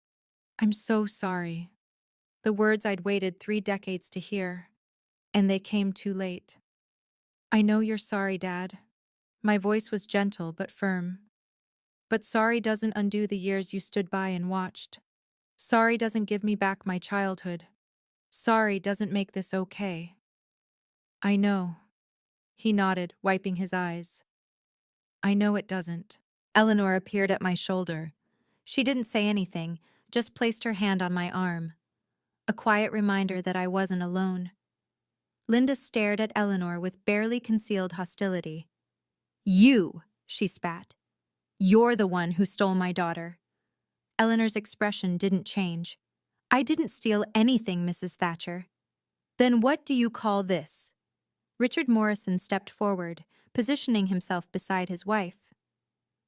I'm so sorry. The words I'd waited 3 decades to hear, and they came too late. I know you're sorry, Dad. My voice was gentle but firm. But sorry doesn't undo the years you stood by and watched. Sorry doesn't give me back my childhood. Sorry doesn't make this okay. I know. He nodded, wiping his eyes. I know it doesn't. Eleanor appeared at my shoulder. She didn't say anything, just placed her hand on my arm. A quiet reminder that I wasn't alone. Linda stared at Eleanor with barely concealed hostility. You, she spat. You're the one who stole my daughter. Eleanor's expression didn't change. I didn't steal anything, Mrs. Thatcher. Then what do you call this? Richard Morrison stepped forward, positioning himself beside his wife.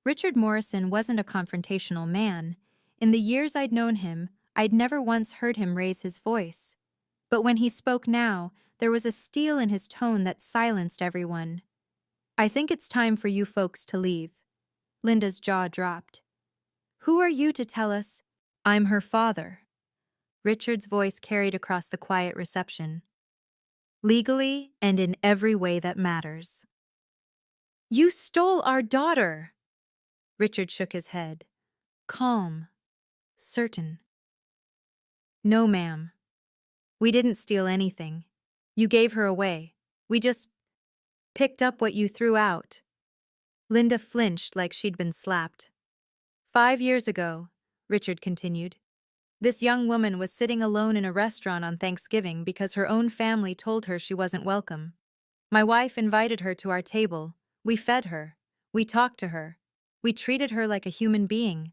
Richard Morrison wasn't a confrontational man. In the years I'd known him, I'd never once heard him raise his voice. But when he spoke now, there was a steel in his tone that silenced everyone. I think it's time for you folks to leave. Linda's jaw dropped. Who are you to tell us? I'm her father. Richard's voice carried across the quiet reception. Legally and in every way that matters. You stole our daughter! Richard shook his head. Calm. Certain. No, ma'am. We didn't steal anything. You gave her away. We just picked up what you threw out. Linda flinched like she'd been slapped. 5 years ago, Richard continued, this young woman was sitting alone in a restaurant on Thanksgiving because her own family told her she wasn't welcome. My wife invited her to our table. We fed her. We talked to her. We treated her like a human being.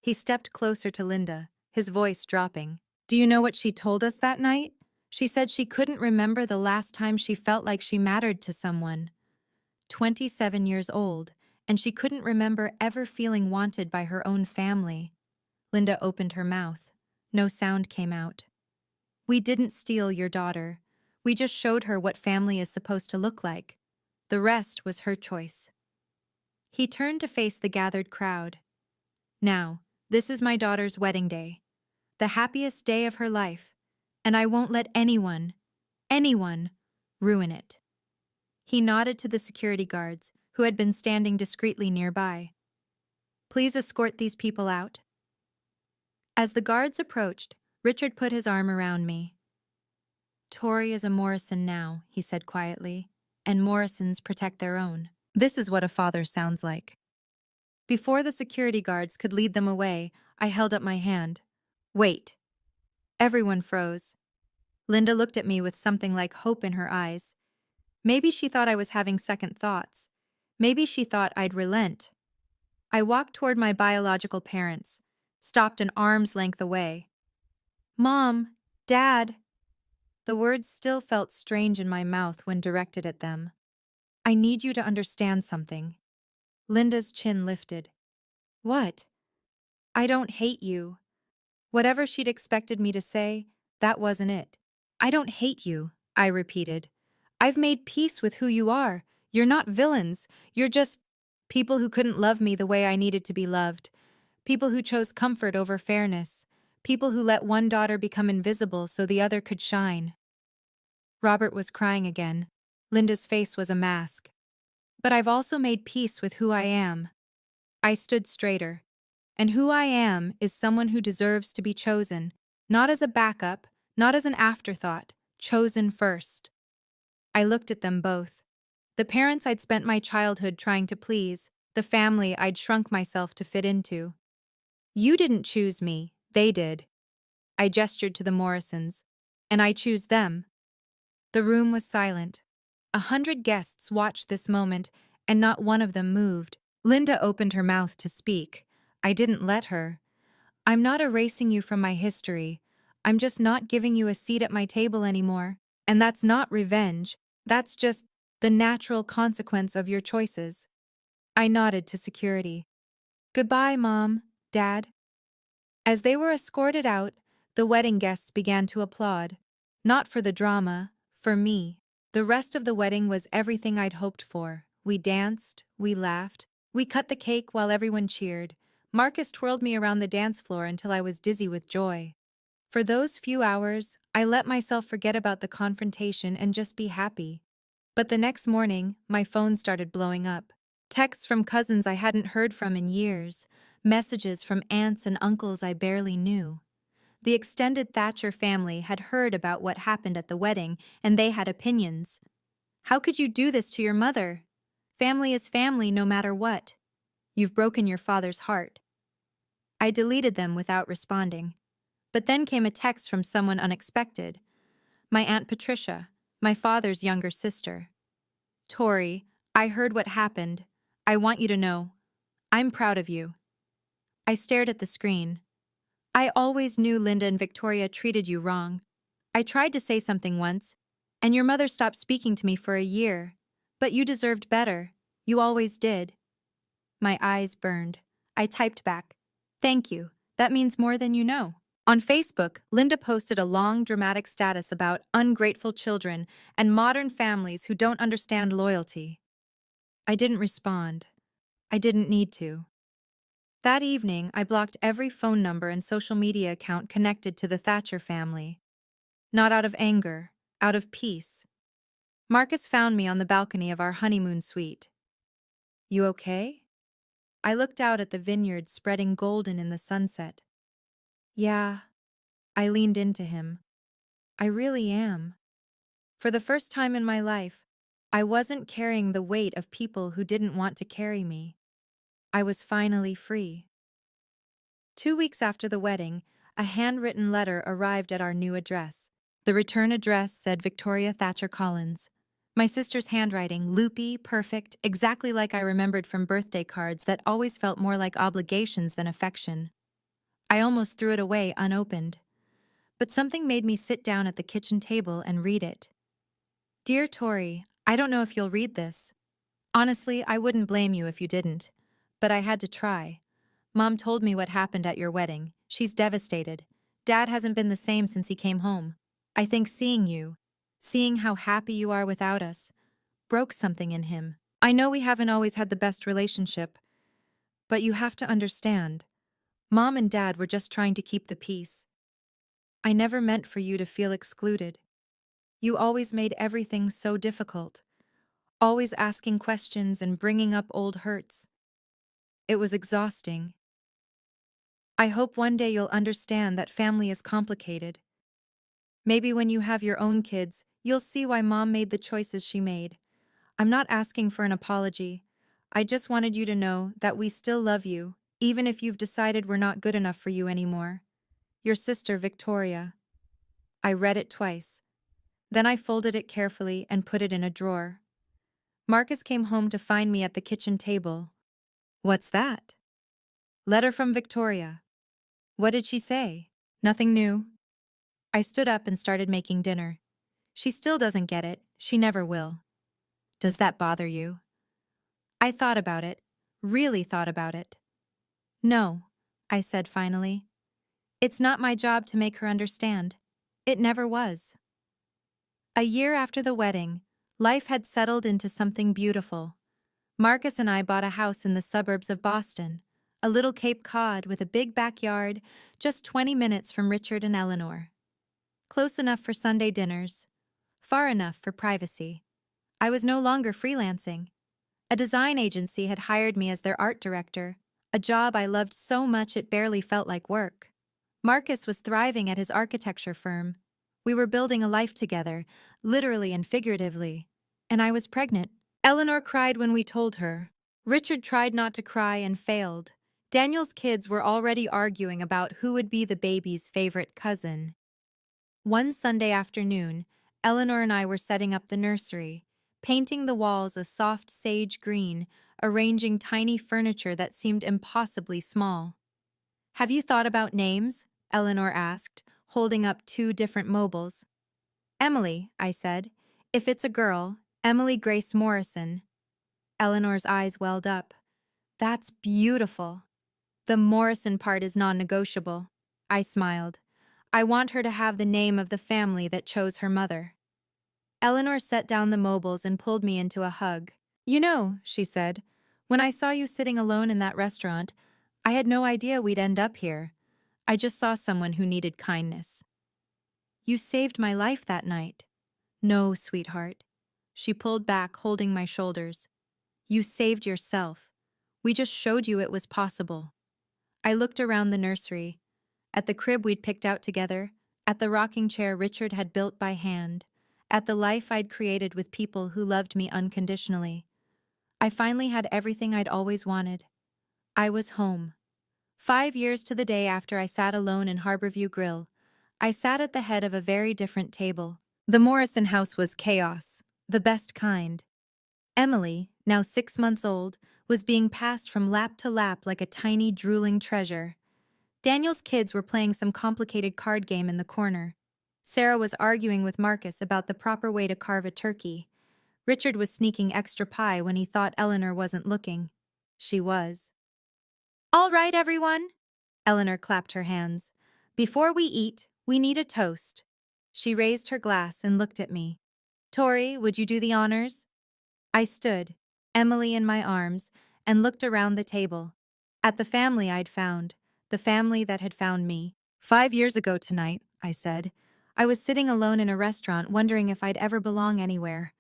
He stepped closer to Linda, his voice dropping. Do you know what she told us that night? She said she couldn't remember the last time she felt like she mattered to someone. 27 years old, and she couldn't remember ever feeling wanted by her own family. Linda opened her mouth. No sound came out. We didn't steal your daughter. We just showed her what family is supposed to look like. The rest was her choice. He turned to face the gathered crowd. Now, this is my daughter's wedding day, the happiest day of her life, and I won't let anyone, ruin it. He nodded to the security guards, who had been standing discreetly nearby. Please escort these people out. As the guards approached, Richard put his arm around me. Tori is a Morrison now, he said quietly, and Morrisons protect their own. This is what a father sounds like. Before the security guards could lead them away, I held up my hand. Wait. Everyone froze. Linda looked at me with something like hope in her eyes. Maybe she thought I was having second thoughts. Maybe she thought I'd relent. I walked toward my biological parents, stopped an arm's length away. Mom, Dad. The words still felt strange in my mouth when directed at them. I need you to understand something. Linda's chin lifted. What? I don't hate you. Whatever she'd expected me to say, that wasn't it. I don't hate you, I repeated. I've made peace with who you are. You're not villains. You're just people who couldn't love me the way I needed to be loved. People who chose comfort over fairness. People who let one daughter become invisible so the other could shine. Robert was crying again. Linda's face was a mask. But I've also made peace with who I am. I stood straighter. And who I am is someone who deserves to be chosen, not as a backup, not as an afterthought, chosen first. I looked at them both. The parents I'd spent my childhood trying to please, the family I'd shrunk myself to fit into. You didn't choose me, they did. I gestured to the Morrisons. And I choose them. The room was silent. 100 guests watched this moment, and not one of them moved. Linda opened her mouth to speak. I didn't let her. I'm not erasing you from my history. I'm just not giving you a seat at my table anymore. And that's not revenge. That's just the natural consequence of your choices. I nodded to security. Goodbye, Mom, Dad. As they were escorted out, the wedding guests began to applaud. Not for the drama, for me. The rest of the wedding was everything I'd hoped for. We danced, we laughed, we cut the cake while everyone cheered. Marcus twirled me around the dance floor until I was dizzy with joy. For those few hours, I let myself forget about the confrontation and just be happy. But the next morning, my phone started blowing up. Texts from cousins I hadn't heard from in years, messages from aunts and uncles I barely knew. The extended Thatcher family had heard about what happened at the wedding, and they had opinions. How could you do this to your mother? Family is family no matter what. You've broken your father's heart. I deleted them without responding. But then came a text from someone unexpected. My Aunt Patricia, my father's younger sister. Tori, I heard what happened. I want you to know. I'm proud of you. I stared at the screen. I always knew Linda and Victoria treated you wrong. I tried to say something once, and your mother stopped speaking to me for a year. But you deserved better. You always did. My eyes burned. I typed back. Thank you. That means more than you know. On Facebook, Linda posted a long, dramatic status about ungrateful children and modern families who don't understand loyalty. I didn't respond. I didn't need to. That evening, I blocked every phone number and social media account connected to the Thatcher family. Not out of anger, out of peace. Marcus found me on the balcony of our honeymoon suite. You okay? I looked out at the vineyard spreading golden in the sunset. Yeah. I leaned into him. I really am. For the first time in my life, I wasn't carrying the weight of people who didn't want to carry me. I was finally free. 2 weeks after the wedding, a handwritten letter arrived at our new address. The return address said Victoria Thatcher Collins. My sister's handwriting, loopy, perfect, exactly like I remembered from birthday cards that always felt more like obligations than affection. I almost threw it away unopened. But something made me sit down at the kitchen table and read it. Dear Tori, I don't know if you'll read this. Honestly, I wouldn't blame you if you didn't. But I had to try. Mom told me what happened at your wedding. She's devastated. Dad hasn't been the same since he came home. I think seeing how happy you are without us, broke something in him. I know we haven't always had the best relationship, but you have to understand. Mom and Dad were just trying to keep the peace. I never meant for you to feel excluded. You always made everything so difficult, always asking questions and bringing up old hurts. It was exhausting. I hope one day you'll understand that family is complicated. Maybe when you have your own kids, you'll see why Mom made the choices she made. I'm not asking for an apology. I just wanted you to know that we still love you, even if you've decided we're not good enough for you anymore. Your sister, Victoria. I read it twice. Then I folded it carefully and put it in a drawer. Marcus came home to find me at the kitchen table. What's that? Letter from Victoria. What did she say? Nothing new. I stood up and started making dinner. She still doesn't get it. She never will. Does that bother you? I thought about it. Really thought about it. No, I said finally. It's not my job to make her understand. It never was. A year after the wedding, life had settled into something beautiful. Marcus and I bought a house in the suburbs of Boston, a little Cape Cod with a big backyard, just 20 minutes from Richard and Eleanor. Close enough for Sunday dinners, far enough for privacy. I was no longer freelancing. A design agency had hired me as their art director, a job I loved so much it barely felt like work. Marcus was thriving at his architecture firm. We were building a life together, literally and figuratively. And I was pregnant. Eleanor cried when we told her. Richard tried not to cry and failed. Daniel's kids were already arguing about who would be the baby's favorite cousin. One Sunday afternoon, Eleanor and I were setting up the nursery, painting the walls a soft sage green, arranging tiny furniture that seemed impossibly small. Have you thought about names? Eleanor asked, holding up two different mobiles. Emily, I said. If it's a girl, Emily Grace Morrison. Eleanor's eyes welled up. That's beautiful. The Morrison part is non-negotiable. I smiled. I want her to have the name of the family that chose her mother. Eleanor set down the mobiles and pulled me into a hug. You know, she said, when I saw you sitting alone in that restaurant, I had no idea we'd end up here. I just saw someone who needed kindness. You saved my life that night. No, sweetheart. She pulled back, holding my shoulders. You saved yourself. We just showed you it was possible. I looked around the nursery, at the crib we'd picked out together, at the rocking chair Richard had built by hand, at the life I'd created with people who loved me unconditionally. I finally had everything I'd always wanted. I was home. 5 years to the day after I sat alone in Harborview Grill, I sat at the head of a very different table. The Morrison house was chaos, the best kind. Emily, now 6 months old, was being passed from lap to lap like a tiny, drooling treasure. Daniel's kids were playing some complicated card game in the corner. Sarah was arguing with Marcus about the proper way to carve a turkey. Richard was sneaking extra pie when he thought Eleanor wasn't looking. She was. All right, everyone. Eleanor clapped her hands. Before we eat, we need a toast. She raised her glass and looked at me. Tori, would you do the honors? I stood, Emily in my arms, and looked around the table. At the family I'd found, the family that had found me. 5 years ago tonight, I said. I was sitting alone in a restaurant wondering if I'd ever belong anywhere.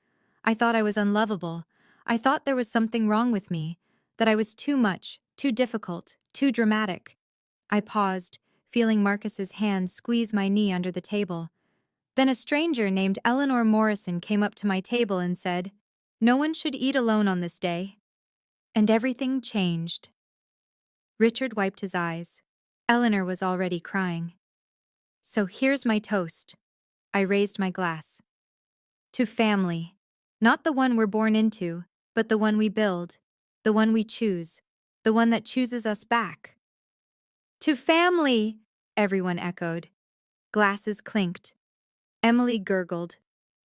I thought I was unlovable. I thought there was something wrong with me, that I was too much, too difficult, too dramatic. I paused, feeling Marcus's hand squeeze my knee under the table. Then a stranger named Eleanor Morrison came up to my table and said, "No one should eat alone on this day." And everything changed. Richard wiped his eyes. Eleanor was already crying. So here's my toast. I raised my glass. To family. Not the one we're born into, but the one we build, the one we choose, the one that chooses us back. To family, everyone echoed. Glasses clinked. Emily gurgled.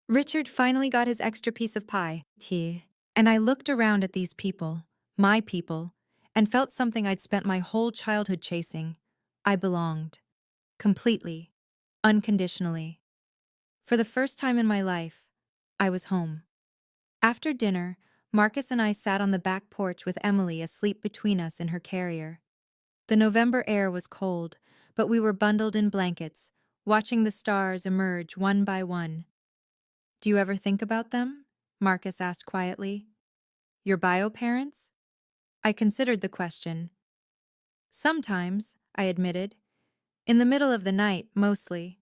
Richard finally got his extra piece of pie, tea, and I looked around at these people, my people, and felt something I'd spent my whole childhood chasing, I belonged. Completely. Unconditionally. For the first time in my life, I was home. After dinner, Marcus and I sat on the back porch with Emily asleep between us in her carrier. The November air was cold, but we were bundled in blankets, watching the stars emerge one by one. Do you ever think about them? Marcus asked quietly. Your bio parents? I considered the question. Sometimes, I admitted. In the middle of the night, mostly.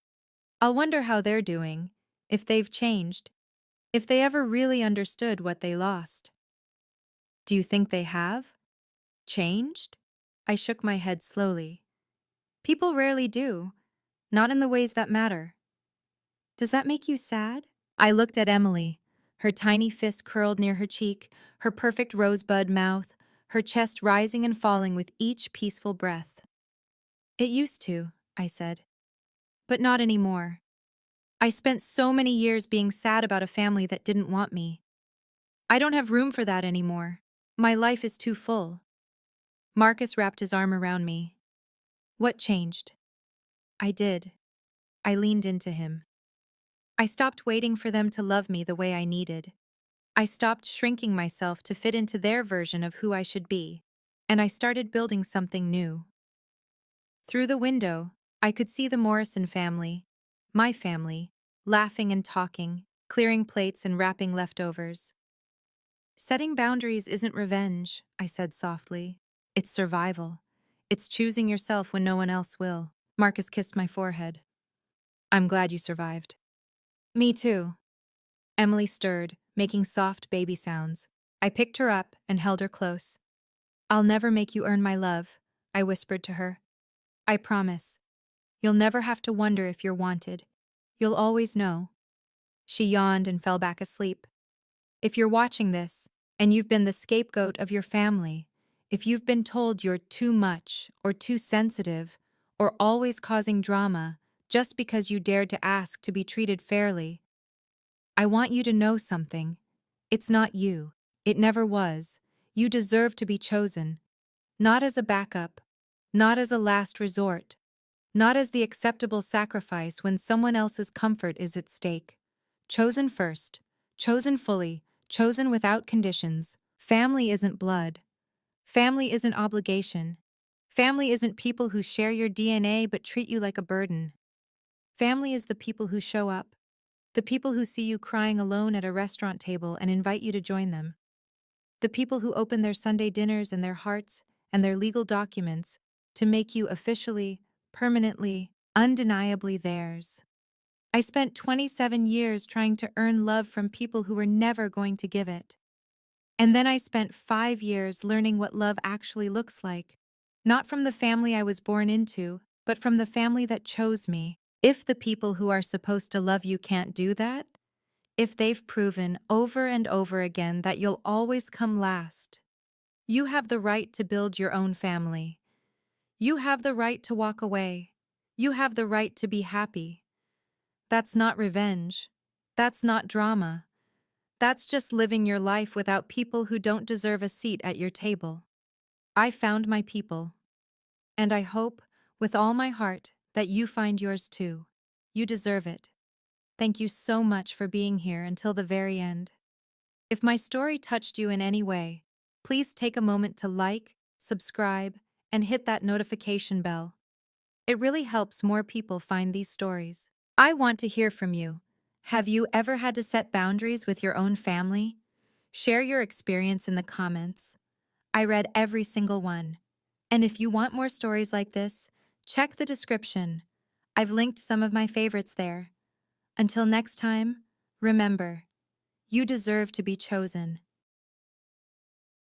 I'll wonder how they're doing, if they've changed, if they ever really understood what they lost. Do you think they have? Changed? I shook my head slowly. People rarely do, not in the ways that matter. Does that make you sad? I looked at Emily, her tiny fist curled near her cheek, her perfect rosebud mouth, her chest rising and falling with each peaceful breath. It used to, I said. But not anymore. I spent so many years being sad about a family that didn't want me. I don't have room for that anymore. My life is too full. Marcus wrapped his arm around me. What changed? I did. I leaned into him. I stopped waiting for them to love me the way I needed. I stopped shrinking myself to fit into their version of who I should be, and I started building something new. Through the window, I could see the Morrison family, my family, laughing and talking, clearing plates and wrapping leftovers. Setting boundaries isn't revenge, I said softly. It's survival. It's choosing yourself when no one else will. Marcus kissed my forehead. I'm glad you survived. Me too. Emily stirred, making soft baby sounds. I picked her up and held her close. I'll never make you earn my love, I whispered to her. I promise. You'll never have to wonder if you're wanted. You'll always know. She yawned and fell back asleep. If you're watching this, and you've been the scapegoat of your family, if you've been told you're too much or too sensitive or always causing drama just because you dared to ask to be treated fairly, I want you to know something. It's not you. It never was. You deserve to be chosen. Not as a backup. Not as a last resort. Not as the acceptable sacrifice when someone else's comfort is at stake. Chosen first. Chosen fully. Chosen without conditions. Family isn't blood. Family isn't obligation. Family isn't people who share your DNA but treat you like a burden. Family is the people who show up. The people who see you crying alone at a restaurant table and invite you to join them. The people who open their Sunday dinners and their hearts and their legal documents to make you officially, permanently, undeniably theirs. I spent 27 years trying to earn love from people who were never going to give it. And then I spent 5 years learning what love actually looks like. Not from the family I was born into, but from the family that chose me. If the people who are supposed to love you can't do that, if they've proven over and over again that you'll always come last, you have the right to build your own family. You have the right to walk away. You have the right to be happy. That's not revenge. That's not drama. That's just living your life without people who don't deserve a seat at your table. I found my people. And I hope, with all my heart, that you find yours too. You deserve it. Thank you so much for being here until the very end. If my story touched you in any way, please take a moment to like, subscribe, and hit that notification bell. It really helps more people find these stories. I want to hear from you. Have you ever had to set boundaries with your own family? Share your experience in the comments. I read every single one. And if you want more stories like this, check the description. I've linked some of my favorites there. Until next time, remember, you deserve to be chosen.